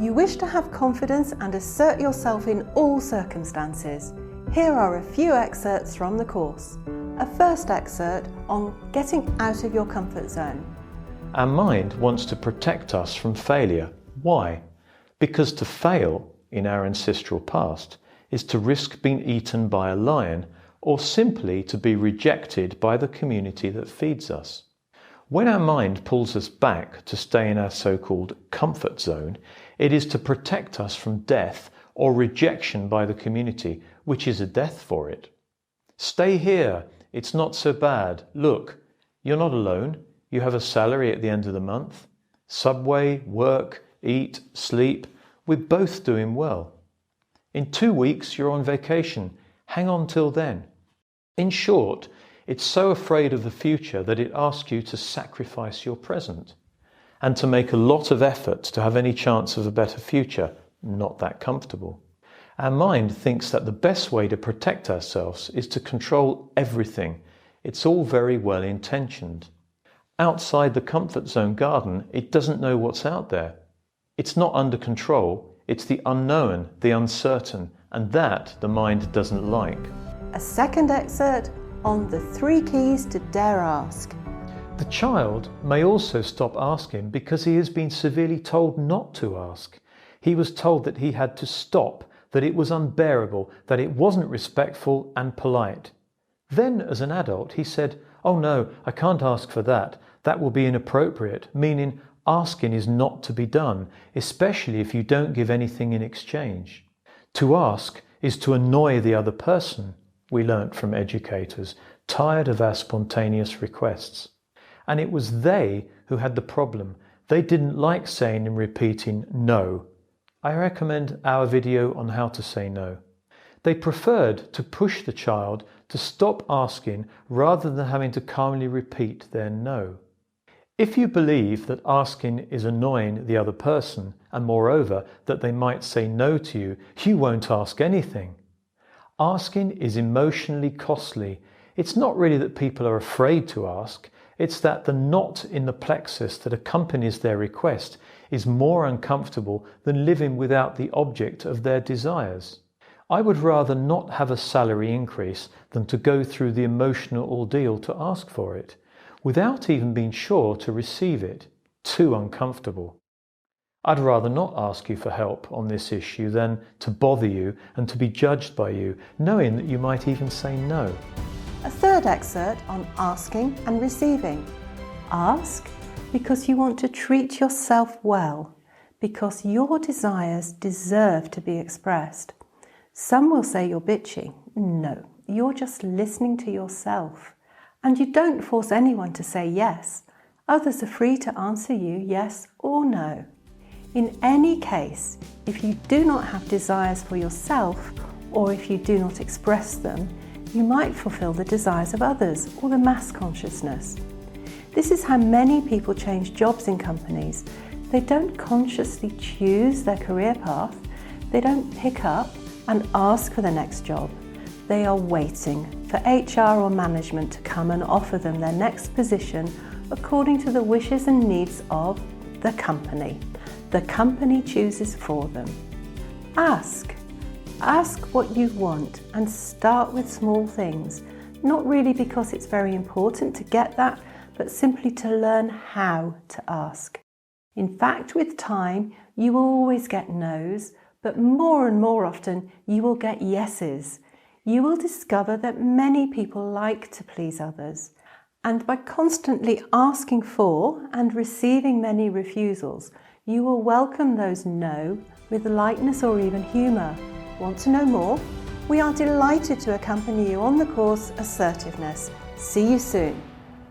You wish to have confidence and assert yourself in all circumstances. Here are a few excerpts from the course. A first excerpt on getting out of your comfort zone. Our mind wants to protect us from failure. Why? Because to fail, in our ancestral past, is to risk being eaten by a lion or simply to be rejected by the community that feeds us. When our mind pulls us back to stay in our so-called comfort zone, it is to protect us from death or rejection by the community, which is a death for it. Stay here, it's not so bad. Look, you're not alone. You have a salary at the end of the month. Subway, work, eat, sleep, we're both doing well. In 2 weeks, you're on vacation. Hang on till then. In short, it's so afraid of the future that it asks you to sacrifice your present and to make a lot of effort to have any chance of a better future, not that comfortable. Our mind thinks that the best way to protect ourselves is to control everything. It's all very well intentioned. Outside the comfort zone garden, it doesn't know what's out there. It's not under control, it's the unknown, the uncertain, and that the mind doesn't like. A second excerpt on the 3 keys to dare ask. The child may also stop asking because he has been severely told not to ask. He was told that he had to stop, that it was unbearable, that it wasn't respectful and polite. Then, as an adult, he said, "Oh no, I can't ask for that. That will be inappropriate," meaning asking is not to be done, especially if you don't give anything in exchange. To ask is to annoy the other person, we learnt from educators, tired of our spontaneous requests. And it was they who had the problem. They didn't like saying and repeating no. I recommend our video on how to say no. They preferred to push the child to stop asking rather than having to calmly repeat their no. If you believe that asking is annoying the other person, and moreover that they might say no to you, you won't ask anything. Asking is emotionally costly. It's not really that people are afraid to ask, it's that the knot in the plexus that accompanies their request is more uncomfortable than living without the object of their desires. I would rather not have a salary increase than to go through the emotional ordeal to ask for it, without even being sure to receive it. Too uncomfortable. I'd rather not ask you for help on this issue than to bother you and to be judged by you, knowing that you might even say no. A third excerpt on asking and receiving. Ask because you want to treat yourself well, because your desires deserve to be expressed. Some will say you're bitchy. No, you're just listening to yourself. And you don't force anyone to say yes. Others are free to answer you yes or no. In any case, if you do not have desires for yourself, or if you do not express them, you might fulfill the desires of others or the mass consciousness. This is how many people change jobs in companies. They don't consciously choose their career path. They don't pick up and ask for the next job. They are waiting for HR or management to come and offer them their next position according to the wishes and needs of the company. The company chooses for them. Ask. Ask what you want and start with small things, not really because it's very important to get that, but simply to learn how to ask. In fact, with time, you will always get no's, but more and more often, you will get yeses. You will discover that many people like to please others, and by constantly asking for and receiving many refusals, you will welcome those no with lightness or even humour. Want to know more? We are delighted to accompany you on the course Assertiveness. See you soon.